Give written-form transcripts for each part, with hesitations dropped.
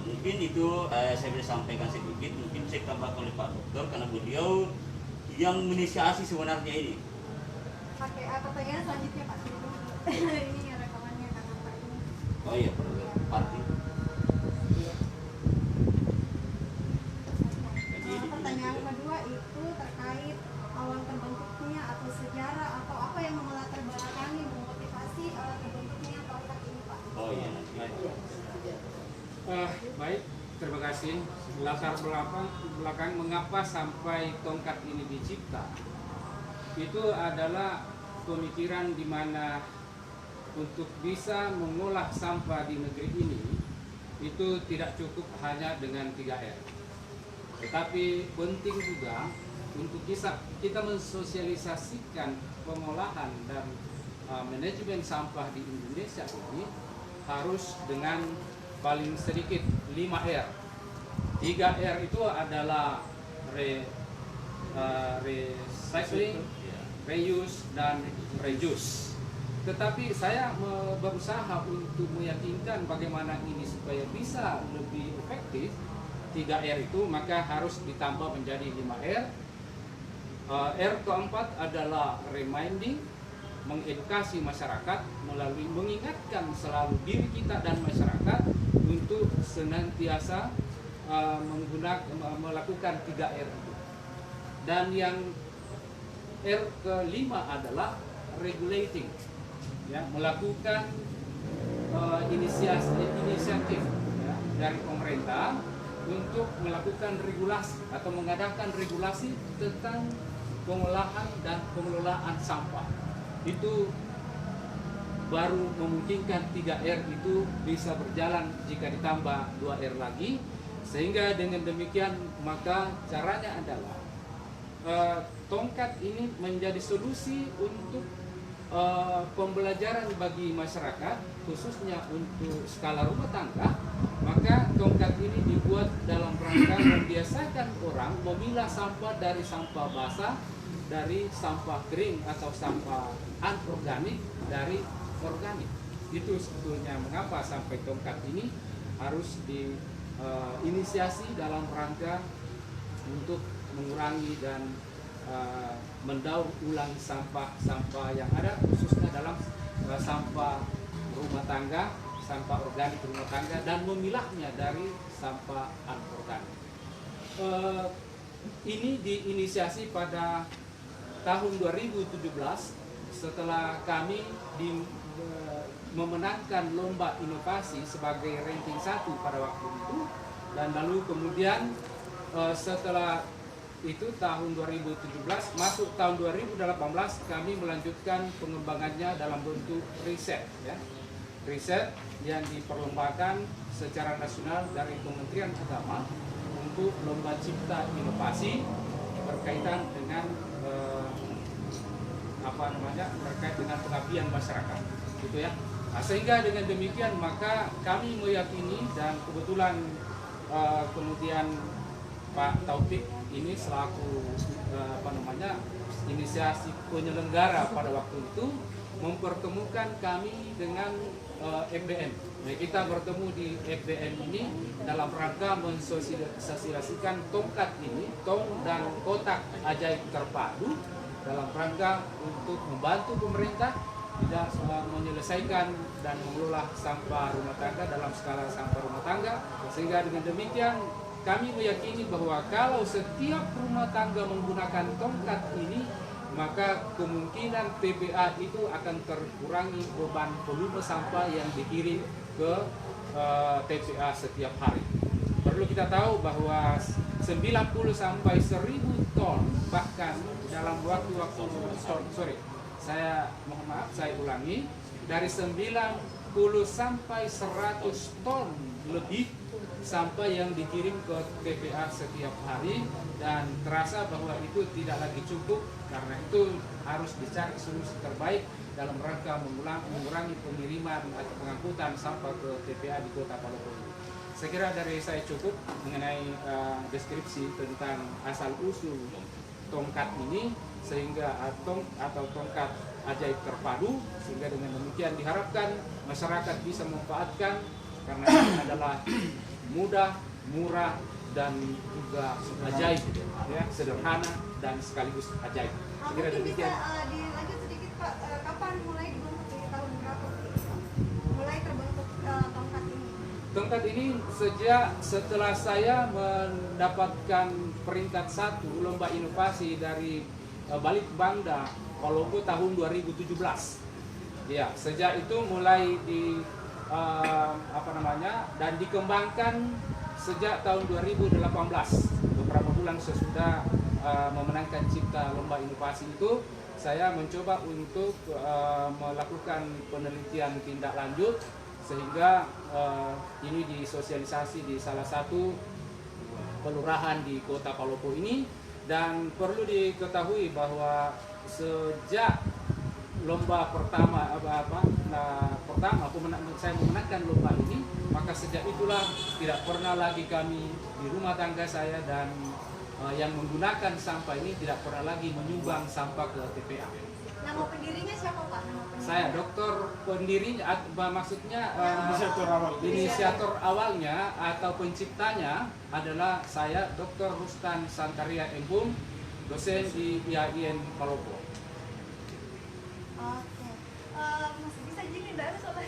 Mungkin itu saya bisa sampaikan sedikit, mungkin saya tambahkan oleh Pak Dokter karena beliau yang menginisiasi sebenarnya ini. Pakai pertanyaan selanjutnya Pak. Ini rekamannya karena Pak ini. Oh iya, party. Pertanyaan kedua itu terkait awal terbentuknya atau sejarah atau apa yang melatar belakangi memotivasi terbentuknya tongkat ini Pak. Oh iya. Baik, terima kasih. Latar belakang mengapa sampai tongkat ini dicipta itu adalah pemikiran di mana untuk bisa mengolah sampah di negeri ini itu tidak cukup hanya dengan 3R, tetapi penting juga untuk kita mensosialisasikan pengolahan dan manajemen sampah di Indonesia ini harus dengan paling sedikit 5R. 3R itu adalah recycling, reuse, dan reduce. Tetapi saya berusaha untuk meyakinkan bagaimana ini supaya bisa lebih efektif. 3R itu maka harus ditambah menjadi 5R. R keempat adalah reminding, mengedukasi masyarakat melalui mengingatkan selalu diri kita dan masyarakat untuk senantiasa melakukan 3R itu. Dan yang R kelima adalah regulating, ya, melakukan inisiatif ya, dari pemerintah untuk melakukan regulasi atau mengadakan regulasi tentang pengolahan dan pengelolaan sampah. Itu baru memungkinkan 3R itu bisa berjalan jika ditambah 2R lagi, sehingga dengan demikian maka caranya adalah tongkat ini menjadi solusi untuk pembelajaran bagi masyarakat, khususnya untuk skala rumah tangga. Maka tongkat ini dibuat dalam rangka membiasakan orang memilah sampah dari sampah basah, dari sampah kering atau sampah anorganik dari organik. Itu sebetulnya mengapa sampai tongkat ini harus diinisiasi dalam rangka untuk mengurangi dan mendaur ulang sampah-sampah yang ada, khususnya dalam sampah rumah tangga, sampah organik rumah tangga, dan memilahnya dari sampah anorganik. Ini diinisiasi pada tahun 2017 setelah kami memenangkan lomba inovasi sebagai ranking 1 pada waktu itu, dan lalu kemudian setelah itu tahun 2017 masuk tahun 2018 kami melanjutkan pengembangannya dalam bentuk riset, ya. Riset yang diperlombakan secara nasional dari Kementerian Agama untuk lomba cipta inovasi berkaitan dengan terkait dengan pengabdian masyarakat, gitu ya. Nah, sehingga dengan demikian maka kami meyakini, dan kebetulan kemudian Pak Taufik ini selaku inisiasi penyelenggara pada waktu itu mempertemukan kami dengan FBN. Nah, kita bertemu di FBN ini dalam rangka mensosialisasikan tongkat ini, tong dan kotak ajaib terpadu, dalam rangka untuk membantu pemerintah tidak menyelesaikan dan mengelola sampah rumah tangga dalam skala sampah rumah tangga. Sehingga dengan demikian kami meyakini bahwa kalau setiap rumah tangga menggunakan tongkat ini, maka kemungkinan TPA itu akan terkurangi beban volume sampah yang dikirim ke TPA setiap hari. Perlu kita tahu bahwa 90 sampai 1000 ton, bahkan dalam waktu-waktu saya ulangi, dari 90 sampai 100 ton lebih sampah yang dikirim ke TPA setiap hari, dan terasa bahwa itu tidak lagi cukup. Karena itu harus dicari solusi terbaik dalam rangka mengurangi pengiriman atau pengangkutan sampah ke TPA di Kota Palopo. Saya kira dari saya cukup mengenai deskripsi tentang asal usul tongkat ini, sehingga tongkat ajaib terpadu, sehingga dengan demikian diharapkan masyarakat bisa memanfaatkan, karena ini adalah mudah, murah, dan juga ajaib, ya, sederhana dan sekaligus ajaib. Kira Mungkin bisa demikian. dilanjut sedikit Pak, kapan mulai dibentuk di tahun berapa mulai terbentuk tongkat ini? Tongkat ini setelah saya mendapatkan peringkat 1 lomba inovasi dari Balitbangda Palopo tahun 2017. Ya, sejak itu mulai dan dikembangkan sejak tahun 2018. Beberapa bulan sesudah memenangkan cipta lomba inovasi itu, saya mencoba untuk melakukan penelitian tindak lanjut sehingga ini disosialisasi di salah satu kelurahan di Kota Palopo ini. Dan perlu diketahui bahwa sejak lomba pertama saya memenangkan lomba ini, maka sejak itulah tidak pernah lagi kami di rumah tangga saya dan yang menggunakan sampah ini tidak pernah lagi menyumbang sampah ke TPA. Nama pendirinya siapa Pak? Nama pendirinya? Saya dokter pendirinya, maksudnya Inisiator awal. inisiator awalnya atau penciptanya adalah saya, Dr. Rustan Sankaria Embung, dosen di IAIN Palopo. Oke. Masih bisa jadi enggak salah.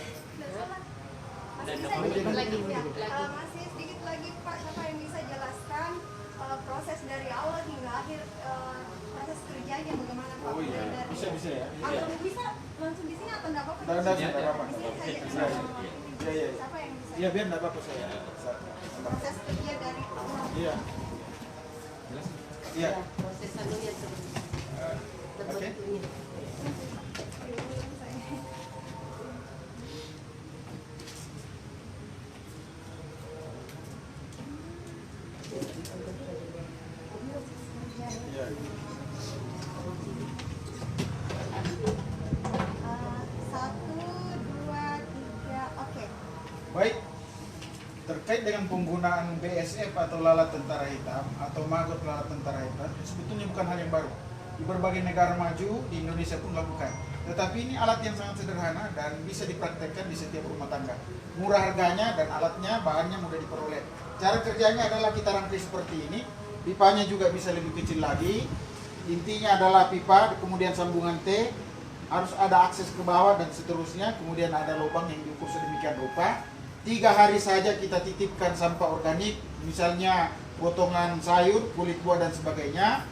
Dan Masih bisa lagi. masih sedikit lagi Pak, siapa yang bisa jelaskan proses dari awal hingga akhir proses kerjanya bagaimana Pak? Oh iya, Dari- bisa ya. Atau bisa langsung di sini atau enggak apa-apa? Enggak Iya, enggak apa-apa. Di sini saja. Iya, iya. Siapa yang bisa? Iya, biar enggak apa-apa saya. Proses kerja dari awal. Iya. Jelas? Iya. Proses anunya terbentuknya. Iya. Satu, dua, tiga, oke. Baik. Terkait dengan penggunaan BSF atau lalat tentara hitam atau maggot lalat tentara hitam, sebetulnya bukan hal yang baru. Di berbagai negara maju, di Indonesia pun lakukan. Tetapi ini alat yang sangat sederhana dan bisa dipraktekkan di setiap rumah tangga. Murah harganya dan alatnya, bahannya mudah diperoleh. Cara kerjanya adalah kita rangkai seperti ini. Pipanya juga bisa lebih kecil lagi. Intinya adalah pipa, kemudian sambungan T, harus ada akses ke bawah dan seterusnya. Kemudian ada lubang yang diukur sedemikian rupa. 3 hari saja kita titipkan sampah organik, misalnya potongan sayur, kulit buah dan sebagainya.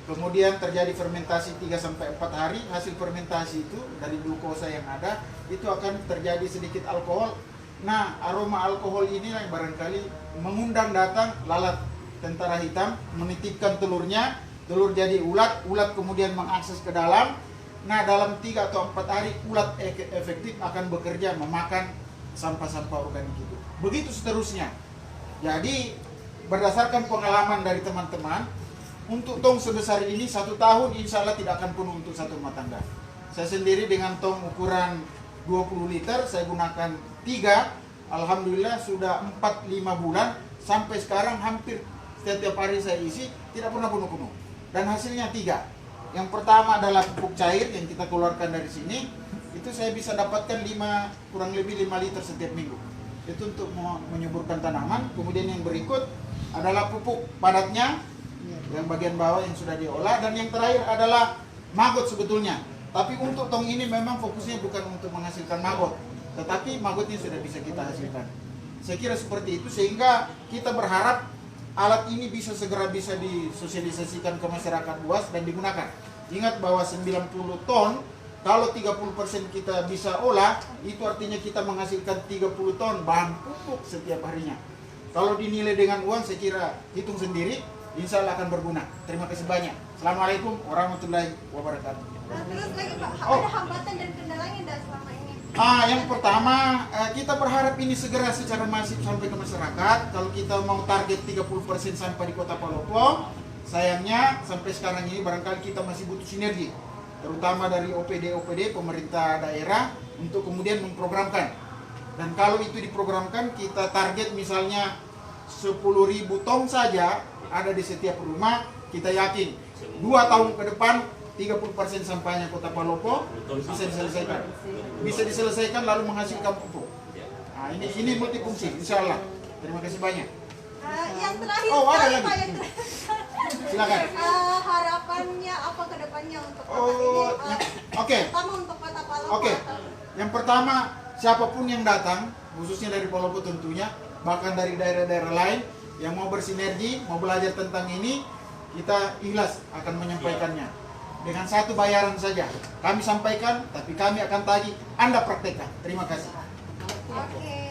Kemudian terjadi fermentasi 3-4 hari. Hasil fermentasi itu dari glukosa yang ada, itu akan terjadi sedikit alkohol. Nah, aroma alkohol ini yang barangkali mengundang datang lalat tentara hitam, menitipkan telurnya, telur jadi ulat, ulat kemudian mengakses ke dalam. Nah, dalam 3 atau 4 hari ulat efektif akan bekerja memakan sampah-sampah organik itu. Begitu seterusnya. Jadi, berdasarkan pengalaman dari teman-teman, untuk tong sebesar ini 1 tahun insya Allah tidak akan penuh untuk satu rumah tangga. Saya sendiri dengan tong ukuran 20 liter, saya gunakan 3. Alhamdulillah sudah 4-5 bulan, sampai sekarang hampir setiap hari saya isi, tidak pernah penuh-penuh. Dan hasilnya 3. Yang pertama adalah pupuk cair yang kita keluarkan dari sini, itu saya bisa dapatkan kurang lebih 5 liter setiap minggu. Itu untuk menyuburkan tanaman. Kemudian yang berikut adalah pupuk padatnya, yang bagian bawah yang sudah diolah. Dan yang terakhir adalah maggot sebetulnya. Tapi untuk tong ini memang fokusnya bukan untuk menghasilkan maggot, tetapi maggotnya sudah bisa kita hasilkan. Saya kira seperti itu, sehingga kita berharap alat ini bisa disosialisasikan ke masyarakat luas dan digunakan. Ingat bahwa 90 ton, kalau 30% kita bisa olah, itu artinya kita menghasilkan 30 ton bahan pupuk setiap harinya. Kalau dinilai dengan uang, saya kira hitung sendiri, insya Allah akan berguna. Terima kasih banyak. Assalamualaikum warahmatullahi wabarakatuh. Terus lagi Pak, Oh. ada hambatan dan kendalanya enggak selama ini? Yang pertama, kita berharap ini segera secara masif sampai ke masyarakat. Kalau kita mau target 30% sampah di Kota Palopo, sayangnya sampai sekarang ini barangkali kita masih butuh sinergi, terutama dari OPD pemerintah daerah untuk kemudian memprogramkan. Dan kalau itu diprogramkan, kita target misalnya 10.000 ton saja ada di setiap rumah, kita yakin 2 tahun ke depan 30% sampahnya Kota Palopo bisa diselesaikan. Bisa diselesaikan lalu menghasilkan pupuk. Nah, ini multifungsi, insya Allah. Terima kasih banyak. Yang terakhir Oh, ada sekali, lagi. Pak, yang terakhir. Silakan. Harapannya apa ke depannya untuk kota Oh, ini? oke. Terutama untuk kota Palopo. Oke. atau- Yang pertama, siapapun yang datang, khususnya dari Palopo tentunya, bahkan dari daerah-daerah lain yang mau bersinergi, mau belajar tentang ini, kita ikhlas akan menyampaikannya. Dengan satu bayaran saja. Kami sampaikan, tapi kami akan tagih, Anda praktekkan. Terima kasih. Oke.